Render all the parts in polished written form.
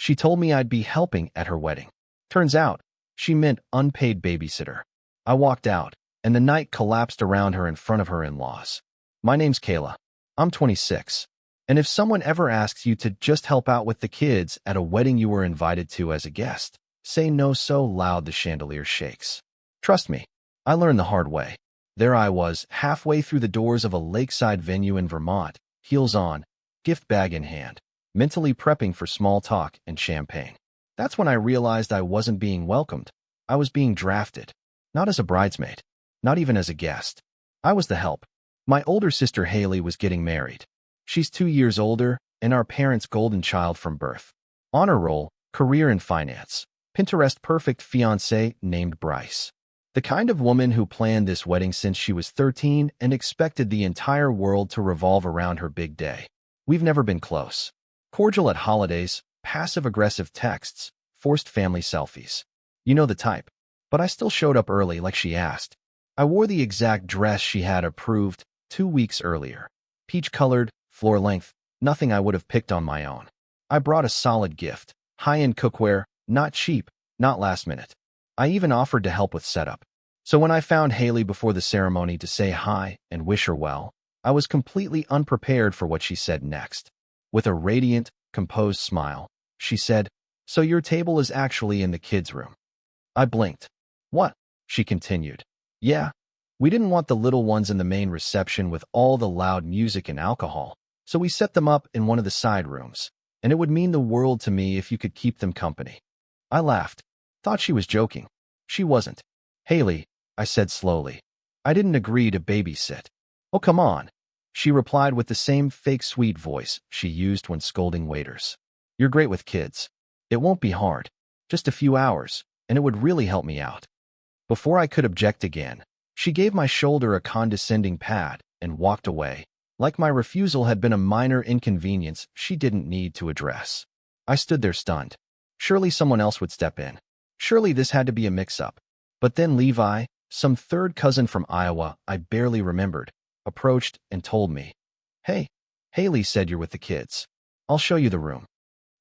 She told me I'd be helping at her wedding. Turns out, she meant unpaid babysitter. I walked out, and the night collapsed around her in front of her in-laws. My name's Kayla. I'm 26. And if someone ever asks you to just help out with the kids at a wedding you were invited to as a guest, say no so loud the chandelier shakes. Trust me, I learned the hard way. There I was, halfway through the doors of a lakeside venue in Vermont, heels on, gift bag in hand, mentally prepping for small talk and champagne. That's when I realized I wasn't being welcomed. I was being drafted. Not as a bridesmaid. Not even as a guest. I was the help. My older sister Haley was getting married. She's 2 years older and our parents' golden child from birth. Honor roll, career in finance. Pinterest perfect fiancé named Bryce. The kind of woman who planned this wedding since she was 13 and expected the entire world to revolve around her big day. We've never been close. Cordial at holidays, passive-aggressive texts, forced family selfies. You know the type. But I still showed up early like she asked. I wore the exact dress she had approved 2 weeks earlier. Peach-colored, floor-length, nothing I would have picked on my own. I brought a solid gift, high-end cookware, not cheap, not last minute. I even offered to help with setup. So when I found Haley before the ceremony to say hi and wish her well, I was completely unprepared for what she said next. With a radiant, composed smile, she said, "So your table is actually in the kids' room." I blinked. "What?" she continued. "Yeah. We didn't want the little ones in the main reception with all the loud music and alcohol, so we set them up in one of the side rooms, and it would mean the world to me if you could keep them company." I laughed. Thought she was joking. She wasn't. "Haley," I said slowly, "I didn't agree to babysit." "Oh, come on," she replied with the same fake sweet voice she used when scolding waiters. "You're great with kids. It won't be hard. Just a few hours, and it would really help me out." Before I could object again, she gave my shoulder a condescending pat and walked away, like my refusal had been a minor inconvenience she didn't need to address. I stood there stunned. Surely someone else would step in. Surely this had to be a mix-up. But then Levi, some third cousin from Iowa I barely remembered, approached and told me, "Hey, Haley said you're with the kids. I'll show you the room."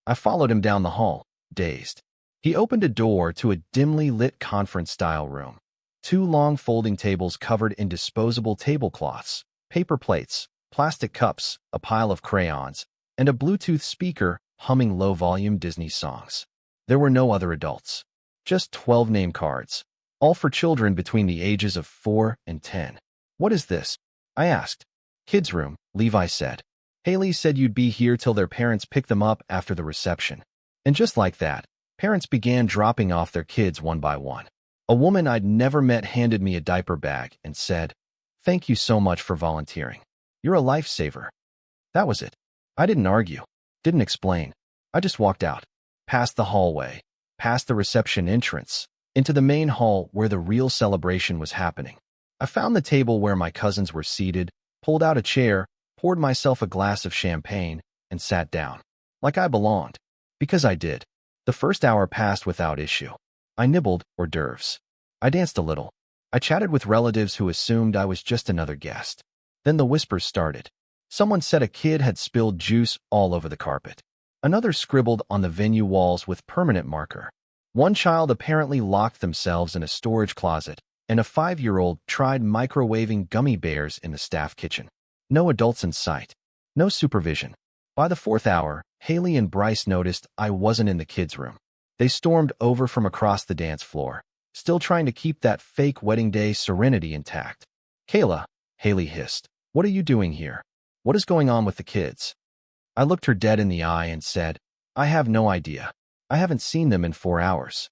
I followed him down the hall, dazed. He opened a door to a dimly lit conference-style room. 2 long folding tables covered in disposable tablecloths, paper plates, plastic cups, a pile of crayons, and a Bluetooth speaker humming low-volume Disney songs. There were no other adults. Just 12 name cards, all for children between the ages of 4 and 10. "What is this?" I asked. "Kids' room," Levi said. "Haley said you'd be here till their parents pick them up after the reception." And just like that, parents began dropping off their kids one by one. A woman I'd never met handed me a diaper bag and said, "Thank you so much for volunteering. You're a lifesaver." That was it. I didn't argue, didn't explain. I just walked out, past the hallway, past the reception entrance, into the main hall where the real celebration was happening. I found the table where my cousins were seated, pulled out a chair, poured myself a glass of champagne, and sat down. Like I belonged. Because I did. The first hour passed without issue. I nibbled hors d'oeuvres. I danced a little. I chatted with relatives who assumed I was just another guest. Then the whispers started. Someone said a kid had spilled juice all over the carpet. Another scribbled on the venue walls with permanent marker. One child apparently locked themselves in a storage closet, and a 5-year-old tried microwaving gummy bears in the staff kitchen. No adults in sight. No supervision. By the 4th hour, Haley and Bryce noticed I wasn't in the kids' room. They stormed over from across the dance floor, still trying to keep that fake wedding day serenity intact. "Kayla," Haley hissed, "what are you doing here? What is going on with the kids?" I looked her dead in the eye and said, "I have no idea. I haven't seen them in 4 hours."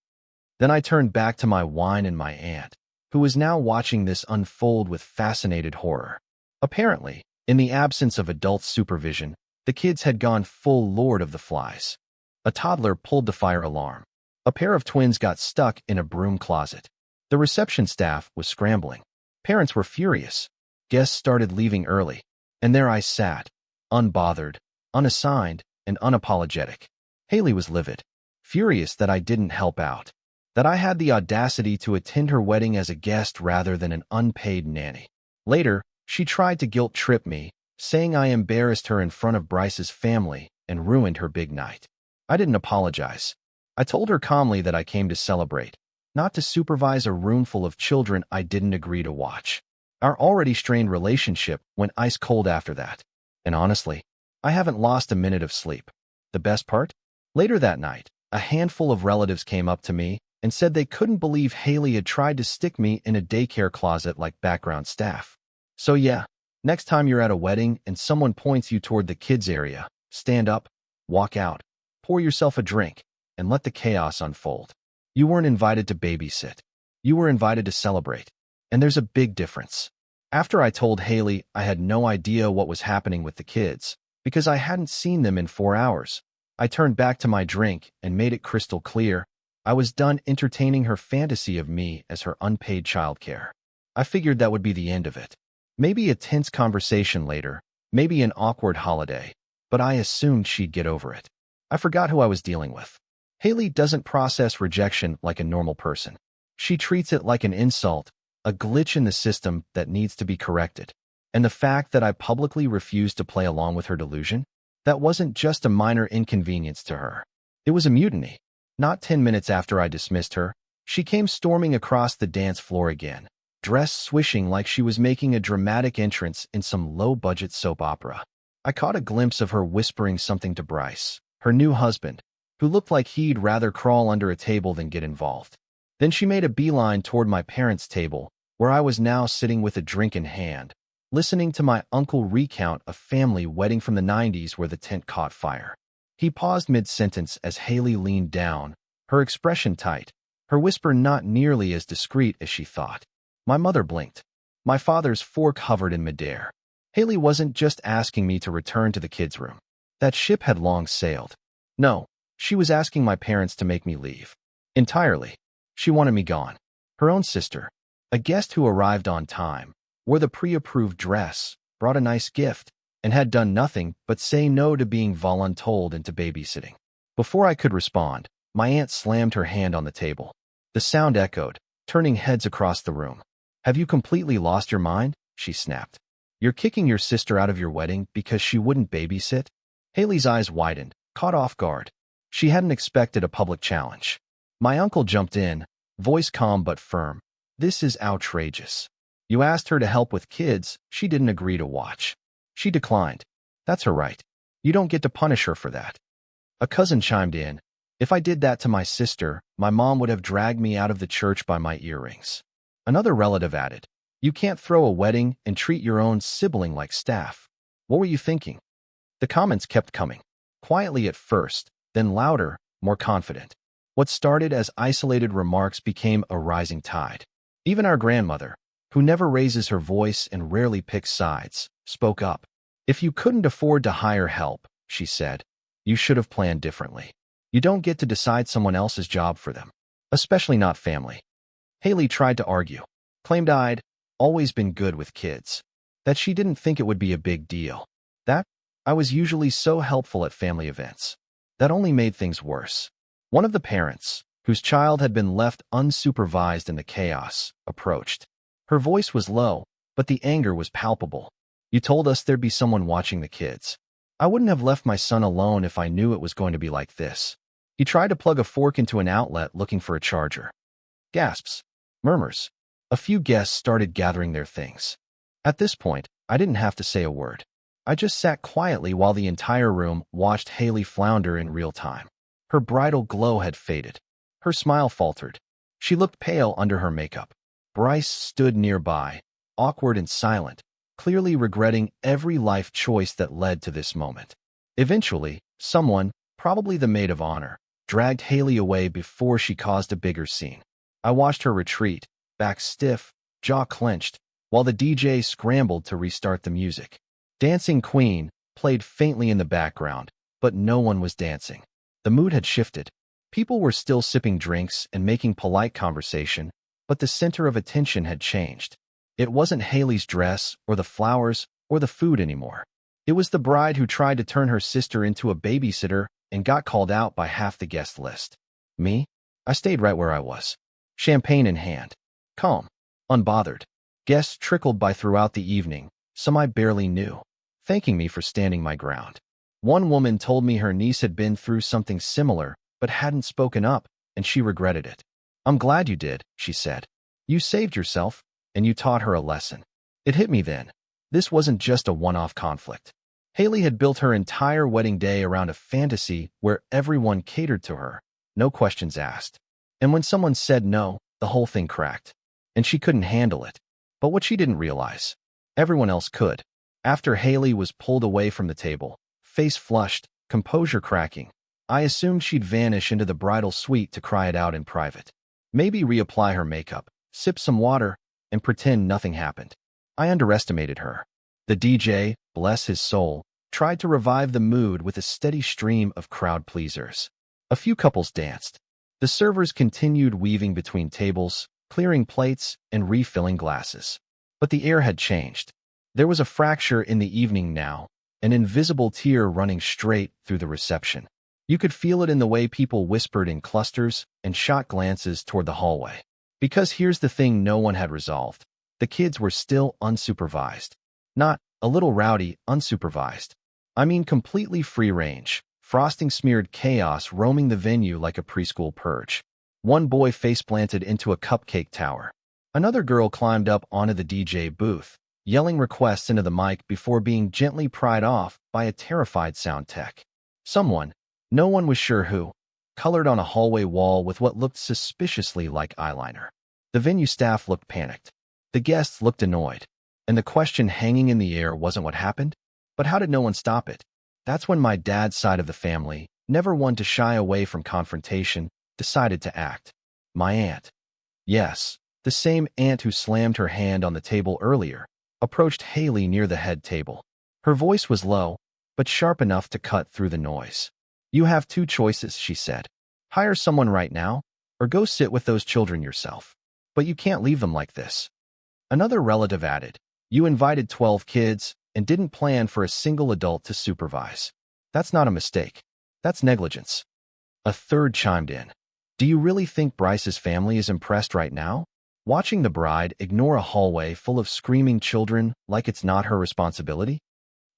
Then I turned back to my wine and my aunt, who was now watching this unfold with fascinated horror. Apparently, in the absence of adult supervision, the kids had gone full Lord of the Flies. A toddler pulled the fire alarm. A pair of twins got stuck in a broom closet. The reception staff was scrambling. Parents were furious. Guests started leaving early. And there I sat, unbothered, unassigned, and unapologetic. Haley was livid, furious that I didn't help out, that I had the audacity to attend her wedding as a guest rather than an unpaid nanny. Later, she tried to guilt-trip me, saying I embarrassed her in front of Bryce's family and ruined her big night. I didn't apologize. I told her calmly that I came to celebrate, not to supervise a room full of children I didn't agree to watch. Our already strained relationship went ice cold after that. And honestly, I haven't lost a minute of sleep. The best part? Later that night, a handful of relatives came up to me and said they couldn't believe Haley had tried to stick me in a daycare closet like background staff. So yeah, next time you're at a wedding and someone points you toward the kids area, stand up, walk out, pour yourself a drink, and let the chaos unfold. You weren't invited to babysit. You were invited to celebrate. And there's a big difference. After I told Haley I had no idea what was happening with the kids, because I hadn't seen them in 4 hours, I turned back to my drink and made it crystal clear I was done entertaining her fantasy of me as her unpaid childcare. I figured that would be the end of it. Maybe a tense conversation later, maybe an awkward holiday, but I assumed she'd get over it. I forgot who I was dealing with. Haley doesn't process rejection like a normal person. She treats it like an insult, a glitch in the system that needs to be corrected. And the fact that I publicly refused to play along with her delusion, that wasn't just a minor inconvenience to her. It was a mutiny. Not 10 minutes after I dismissed her, she came storming across the dance floor again, dress swishing like she was making a dramatic entrance in some low-budget soap opera. I caught a glimpse of her whispering something to Bryce, her new husband, who looked like he'd rather crawl under a table than get involved. Then she made a beeline toward my parents' table, where I was now sitting with a drink in hand, listening to my uncle recount a family wedding from the 90s where the tent caught fire. He paused mid-sentence as Haley leaned down, her expression tight, her whisper not nearly as discreet as she thought. My mother blinked. My father's fork hovered in midair. Haley wasn't just asking me to return to the kids' room. That ship had long sailed. No, she was asking my parents to make me leave. Entirely. She wanted me gone. Her own sister, a guest who arrived on time, wore the pre-approved dress, brought a nice gift, and had done nothing but say no to being voluntold into babysitting. Before I could respond, my aunt slammed her hand on the table. The sound echoed, turning heads across the room. "Have you completely lost your mind?" she snapped. "You're kicking your sister out of your wedding because she wouldn't babysit?" Haley's eyes widened, caught off guard. She hadn't expected a public challenge. My uncle jumped in, voice calm but firm. "This is outrageous. You asked her to help with kids she didn't agree to watch. She declined. That's her right. You don't get to punish her for that." A cousin chimed in. "If I did that to my sister, my mom would have dragged me out of the church by my earrings." Another relative added, "You can't throw a wedding and treat your own sibling like staff. What were you thinking?" The comments kept coming, quietly at first, then louder, more confident. What started as isolated remarks became a rising tide. Even our grandmother, who never raises her voice and rarely picks sides, spoke up. "If you couldn't afford to hire help," she said, "you should have planned differently. You don't get to decide someone else's job for them, especially not family." Haley tried to argue, claimed I'd always been good with kids, that she didn't think it would be a big deal, that I was usually so helpful at family events. That only made things worse. One of the parents, whose child had been left unsupervised in the chaos, approached. Her voice was low, but the anger was palpable. "You told us there'd be someone watching the kids. I wouldn't have left my son alone if I knew it was going to be like this." He tried to plug a fork into an outlet looking for a charger. Gasps. Murmurs. A few guests started gathering their things. At this point, I didn't have to say a word. I just sat quietly while the entire room watched Haley flounder in real time. Her bridal glow had faded. Her smile faltered. She looked pale under her makeup. Bryce stood nearby, awkward and silent, clearly regretting every life choice that led to this moment. Eventually, someone, probably the maid of honor, dragged Haley away before she caused a bigger scene. I watched her retreat, back stiff, jaw clenched, while the DJ scrambled to restart the music. Dancing Queen played faintly in the background, but no one was dancing. The mood had shifted. People were still sipping drinks and making polite conversation, but the center of attention had changed. It wasn't Haley's dress or the flowers or the food anymore. It was the bride who tried to turn her sister into a babysitter and got called out by half the guest list. Me? I stayed right where I was, champagne in hand, calm, unbothered. Guests trickled by throughout the evening, some I barely knew, thanking me for standing my ground. One woman told me her niece had been through something similar, but hadn't spoken up, and she regretted it. "I'm glad you did," she said. "You saved yourself, and you taught her a lesson." It hit me then. This wasn't just a one-off conflict. Haley had built her entire wedding day around a fantasy where everyone catered to her, no questions asked. And when someone said no, the whole thing cracked. And she couldn't handle it. But what she didn't realize, everyone else could. After Haley was pulled away from the table, face flushed, composure cracking, I assumed she'd vanish into the bridal suite to cry it out in private. Maybe reapply her makeup, sip some water, and pretend nothing happened. I underestimated her. The DJ, bless his soul, tried to revive the mood with a steady stream of crowd pleasers. A few couples danced. The servers continued weaving between tables, clearing plates and refilling glasses. But the air had changed. There was a fracture in the evening now, an invisible tear running straight through the reception. You could feel it in the way people whispered in clusters and shot glances toward the hallway. Because here's the thing no one had resolved. The kids were still unsupervised. Not a little rowdy, unsupervised. I mean completely free range, frosting-smeared chaos roaming the venue like a preschool purge. One boy face-planted into a cupcake tower. Another girl climbed up onto the DJ booth, yelling requests into the mic before being gently pried off by a terrified sound tech. Someone, no one was sure who, colored on a hallway wall with what looked suspiciously like eyeliner. The venue staff looked panicked. The guests looked annoyed. And the question hanging in the air wasn't what happened, but how did no one stop it? That's when my dad's side of the family, never one to shy away from confrontation, decided to act. My aunt. Yes, the same aunt who slammed her hand on the table earlier, approached Haley near the head table. Her voice was low, but sharp enough to cut through the noise. "You have two choices," she said. "Hire someone right now, or go sit with those children yourself. But you can't leave them like this." Another relative added, "You invited 12 kids and didn't plan for a single adult to supervise. That's not a mistake. That's negligence." A third chimed in. "Do you really think Bryce's family is impressed right now? Watching the bride ignore a hallway full of screaming children like it's not her responsibility?"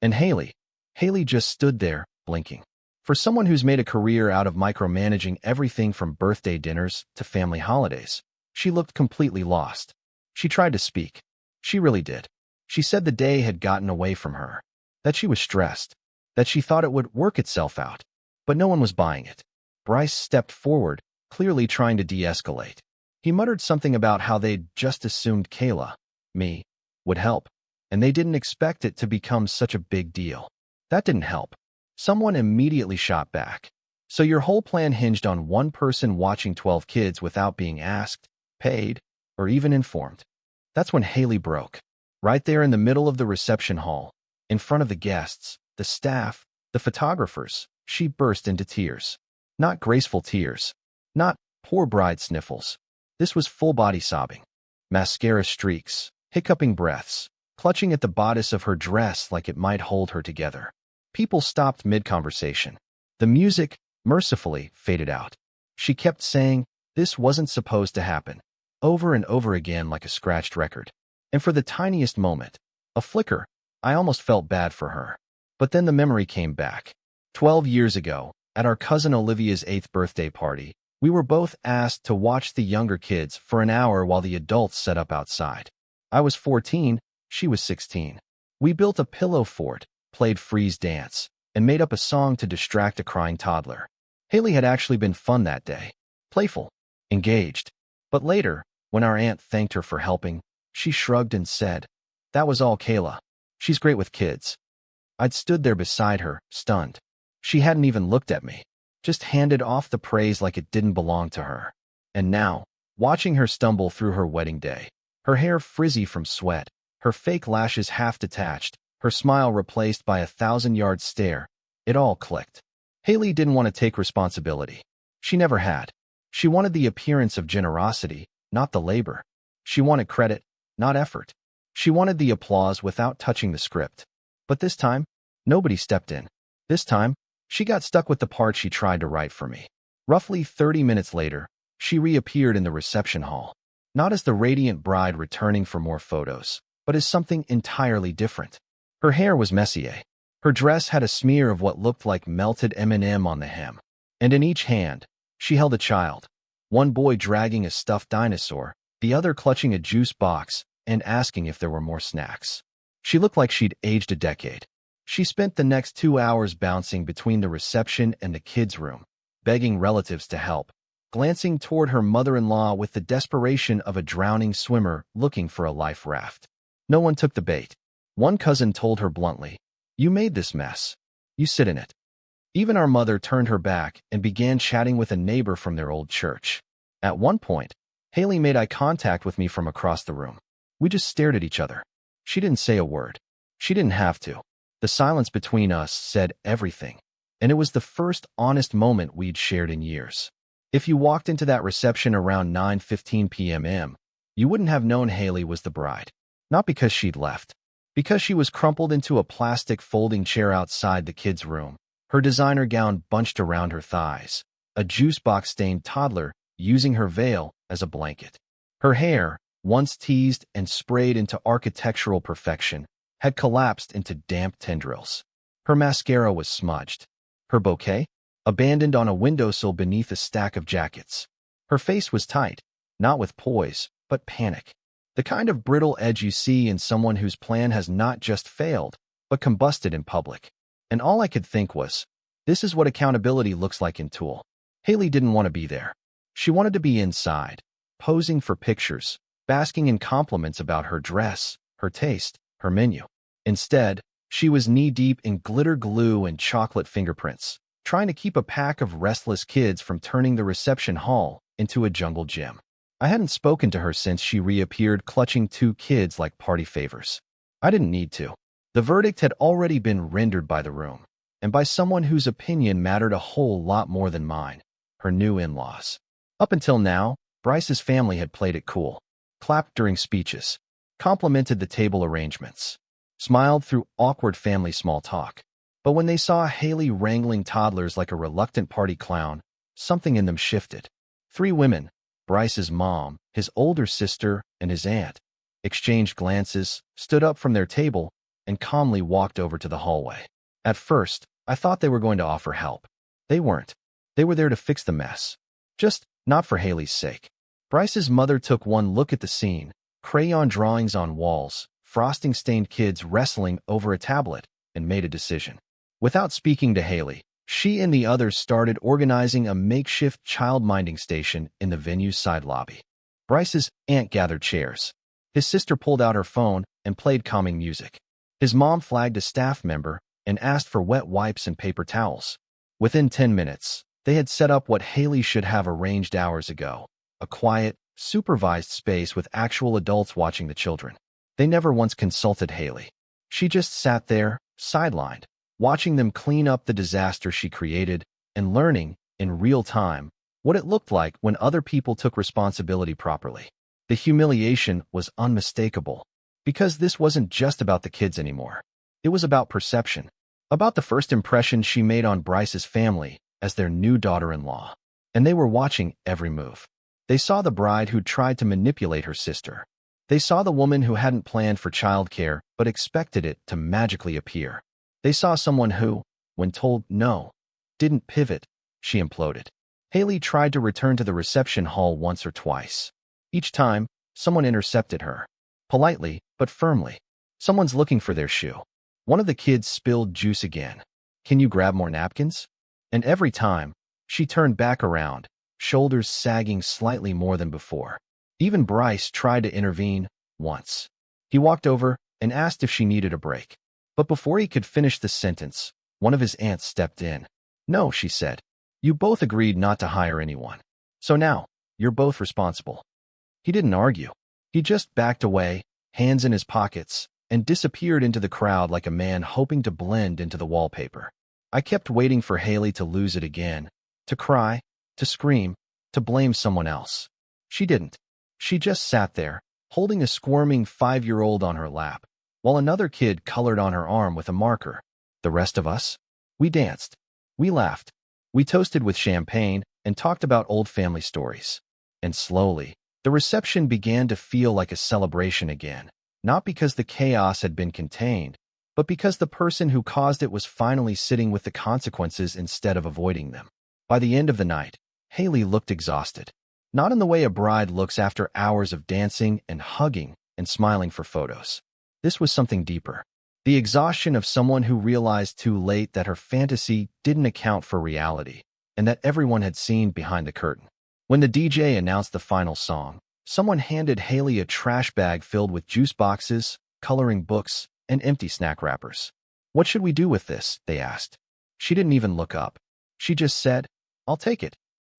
And Haley just stood there, blinking. For someone who's made a career out of micromanaging everything from birthday dinners to family holidays, she looked completely lost. She tried to speak. She really did. She said the day had gotten away from her, that she was stressed, that she thought it would work itself out, but no one was buying it. Bryce stepped forward, clearly trying to de-escalate. He muttered something about how they'd just assumed Kayla, me, would help, and they didn't expect it to become such a big deal. That didn't help. Someone immediately shot back. "So your whole plan hinged on one person watching 12 kids without being asked, paid, or even informed?" That's when Haley broke. Right there in the middle of the reception hall, in front of the guests, the staff, the photographers, she burst into tears. Not graceful tears. Not poor bride sniffles. This was full-body sobbing. Mascara streaks, hiccuping breaths, clutching at the bodice of her dress like it might hold her together. People stopped mid-conversation. The music, mercifully, faded out. She kept saying, "This wasn't supposed to happen," over and over again like a scratched record. And for the tiniest moment, a flicker, I almost felt bad for her. But then the memory came back. 12 years ago, at our cousin Olivia's 8th birthday party, we were both asked to watch the younger kids for an hour while the adults set up outside. I was 14, she was 16. We built a pillow fort, played freeze dance, and made up a song to distract a crying toddler. Haley had actually been fun that day. Playful. Engaged. But later, when our aunt thanked her for helping, she shrugged and said, "That was all Kayla. She's great with kids." I'd stood there beside her, stunned. She hadn't even looked at me, just handed off the praise like it didn't belong to her. And now, watching her stumble through her wedding day, her hair frizzy from sweat, her fake lashes half detached, her smile replaced by a 1,000-yard stare, it all clicked. Haley didn't want to take responsibility. She never had. She wanted the appearance of generosity, not the labor. She wanted credit, not effort. She wanted the applause without touching the script. But this time, nobody stepped in. This time, she got stuck with the part she tried to write for me. Roughly 30 minutes later, she reappeared in the reception hall. Not as the radiant bride returning for more photos, but as something entirely different. Her hair was Messier. Her dress had a smear of what looked like melted M&M on the hem, and in each hand, she held a child, one boy dragging a stuffed dinosaur, the other clutching a juice box and asking if there were more snacks. She looked like she'd aged a decade. She spent the next 2 hours bouncing between the reception and the kids' room, begging relatives to help, glancing toward her mother-in-law with the desperation of a drowning swimmer looking for a life raft. No one took the bait. One cousin told her bluntly, "You made this mess. You sit in it." Even our mother turned her back and began chatting with a neighbor from their old church. At one point, Haley made eye contact with me from across the room. We just stared at each other. She didn't say a word. She didn't have to. The silence between us said everything, and it was the first honest moment we'd shared in years. If you walked into that reception around 9:15 p.m., you wouldn't have known Haley was the bride. Not because she'd left, because she was crumpled into a plastic folding chair outside the kids' room, her designer gown bunched around her thighs, a juice box-stained toddler using her veil as a blanket. Her hair, once teased and sprayed into architectural perfection, had collapsed into damp tendrils. Her mascara was smudged. Her bouquet? Abandoned on a windowsill beneath a stack of jackets. Her face was tight, not with poise, but panic. The kind of brittle edge you see in someone whose plan has not just failed, but combusted in public. And all I could think was, this is what accountability looks like in Tool. Haley didn't want to be there. She wanted to be inside, posing for pictures, basking in compliments about her dress, her taste, her menu. Instead, she was knee-deep in glitter glue and chocolate fingerprints, trying to keep a pack of restless kids from turning the reception hall into a jungle gym. I hadn't spoken to her since she reappeared clutching 2 kids like party favors. I didn't need to. The verdict had already been rendered by the room, and by someone whose opinion mattered a whole lot more than mine, her new in-laws. Up until now, Bryce's family had played it cool, clapped during speeches, complimented the table arrangements, smiled through awkward family small talk. But when they saw Haley wrangling toddlers like a reluctant party clown, something in them shifted. 3 women, Bryce's mom, his older sister, and his aunt, exchanged glances, stood up from their table, and calmly walked over to the hallway. At first, I thought they were going to offer help. They weren't. They were there to fix the mess. Just not for Haley's sake. Bryce's mother took one look at the scene, crayon drawings on walls, frosting-stained kids wrestling over a tablet, and made a decision. Without speaking to Haley, she and the others started organizing a makeshift child-minding station in the venue's side lobby. Bryce's aunt gathered chairs. His sister pulled out her phone and played calming music. His mom flagged a staff member and asked for wet wipes and paper towels. Within 10 minutes, they had set up what Haley should have arranged hours ago, a quiet, supervised space with actual adults watching the children. They never once consulted Haley. She just sat there, sidelined, watching them clean up the disaster she created and learning, in real time, what it looked like when other people took responsibility properly. The humiliation was unmistakable, because this wasn't just about the kids anymore. It was about perception, about the first impression she made on Bryce's family as their new daughter-in-law. And they were watching every move. They saw the bride who tried to manipulate her sister. They saw the woman who hadn't planned for childcare but expected it to magically appear. They saw someone who, when told no, didn't pivot. She imploded. Haley tried to return to the reception hall once or twice. Each time, someone intercepted her. Politely, but firmly. Someone's looking for their shoe. One of the kids spilled juice again. Can you grab more napkins? And every time, she turned back around, shoulders sagging slightly more than before. Even Bryce tried to intervene, once. He walked over and asked if she needed a break. But before he could finish the sentence, one of his aunts stepped in. No, she said. You both agreed not to hire anyone. So now, you're both responsible. He didn't argue. He just backed away, hands in his pockets, and disappeared into the crowd like a man hoping to blend into the wallpaper. I kept waiting for Haley to lose it again, to cry, to scream, to blame someone else. She didn't. She just sat there, holding a squirming 5-year-old on her lap, while another kid colored on her arm with a marker. The rest of us? We danced. We laughed. We toasted with champagne and talked about old family stories. And slowly, the reception began to feel like a celebration again, not because the chaos had been contained, but because the person who caused it was finally sitting with the consequences instead of avoiding them. By the end of the night, Haley looked exhausted. Not in the way a bride looks after hours of dancing and hugging and smiling for photos. This was something deeper. The exhaustion of someone who realized too late that her fantasy didn't account for reality, and that everyone had seen behind the curtain. When the DJ announced the final song, someone handed Haley a trash bag filled with juice boxes, coloring books, and empty snack wrappers. "What should we do with this?" they asked. She didn't even look up. She just said, "I'll take it."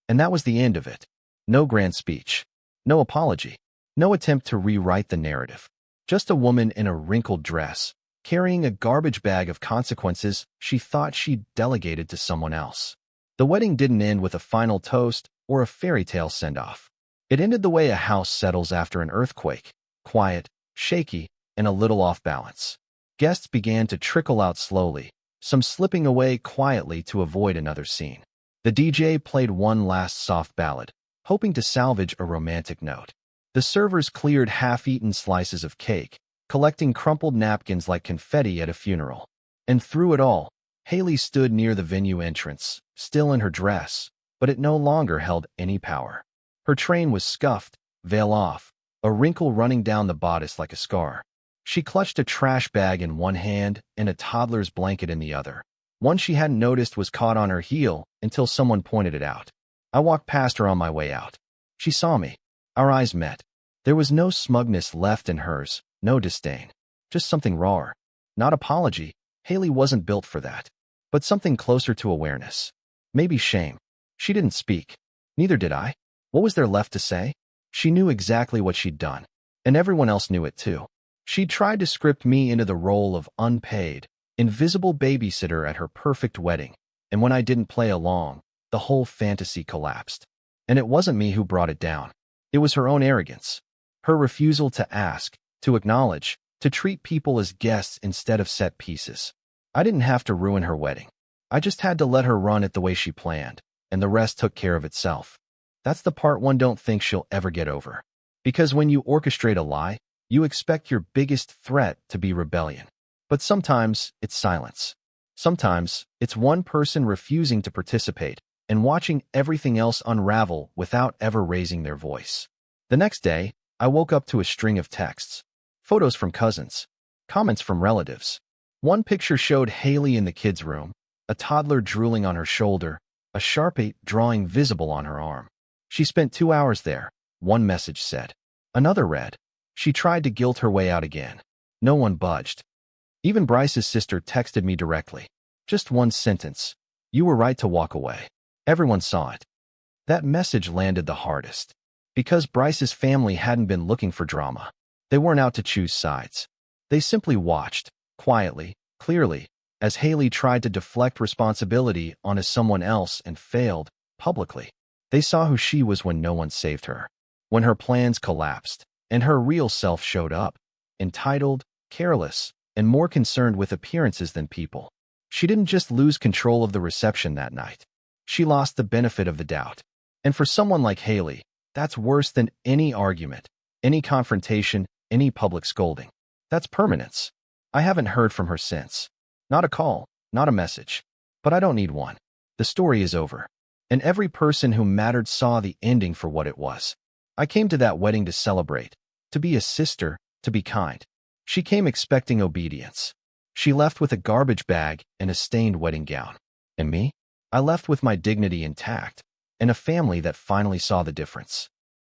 And that was the end of it. No grand speech. No apology. No attempt to rewrite the narrative. Just a woman in a wrinkled dress, carrying a garbage bag of consequences she thought she'd delegated to someone else. The wedding didn't end with a final toast or a fairy tale send-off. It ended the way a house settles after an earthquake, quiet, shaky, and a little off balance. Guests began to trickle out slowly, some slipping away quietly to avoid another scene. The DJ played one last soft ballad, hoping to salvage a romantic note. The servers cleared half-eaten slices of cake, collecting crumpled napkins like confetti at a funeral. And through it all, Haley stood near the venue entrance, still in her dress, but it no longer held any power. Her train was scuffed, veil off, a wrinkle running down the bodice like a scar. She clutched a trash bag in one hand and a toddler's blanket in the other. One she hadn't noticed was caught on her heel until someone pointed it out. I walked past her on my way out. She saw me. Our eyes met. There was no smugness left in hers, no disdain. Just something rawer. Not apology. Haley wasn't built for that. But something closer to awareness. Maybe shame. She didn't speak. Neither did I. What was there left to say? She knew exactly what she'd done. And everyone else knew it too. She'd tried to script me into the role of unpaid, invisible babysitter at her perfect wedding. And when I didn't play along, the whole fantasy collapsed. And it wasn't me who brought it down. It was her own arrogance. Her refusal to ask, to acknowledge, to treat people as guests instead of set pieces. I didn't have to ruin her wedding. I just had to let her run it the way she planned, and the rest took care of itself. That's the part one don't think she'll ever get over. Because when you orchestrate a lie, you expect your biggest threat to be rebellion. But sometimes it's silence. Sometimes it's one person refusing to participate and watching everything else unravel without ever raising their voice. The next day, I woke up to a string of texts, photos from cousins, comments from relatives. One picture showed Haley in the kids' room, a toddler drooling on her shoulder, a Sharpie drawing visible on her arm. She spent 2 hours there, one message said. Another read. She tried to guilt her way out again. No one budged. Even Bryce's sister texted me directly. Just one sentence. "You were right to walk away." Everyone saw it. That message landed the hardest. Because Bryce's family hadn't been looking for drama. They weren't out to choose sides. They simply watched, quietly, clearly, as Haley tried to deflect responsibility onto someone else and failed, publicly. They saw who she was when no one saved her. When her plans collapsed, and her real self showed up. Entitled, careless, and more concerned with appearances than people. She didn't just lose control of the reception that night. She lost the benefit of the doubt. And for someone like Haley, that's worse than any argument, any confrontation, any public scolding. That's permanence. I haven't heard from her since. Not a call, not a message. But I don't need one. The story is over. And every person who mattered saw the ending for what it was. I came to that wedding to celebrate, to be a sister, to be kind. She came expecting obedience. She left with a garbage bag and a stained wedding gown. And me? I left with my dignity intact, and a family that finally saw the difference.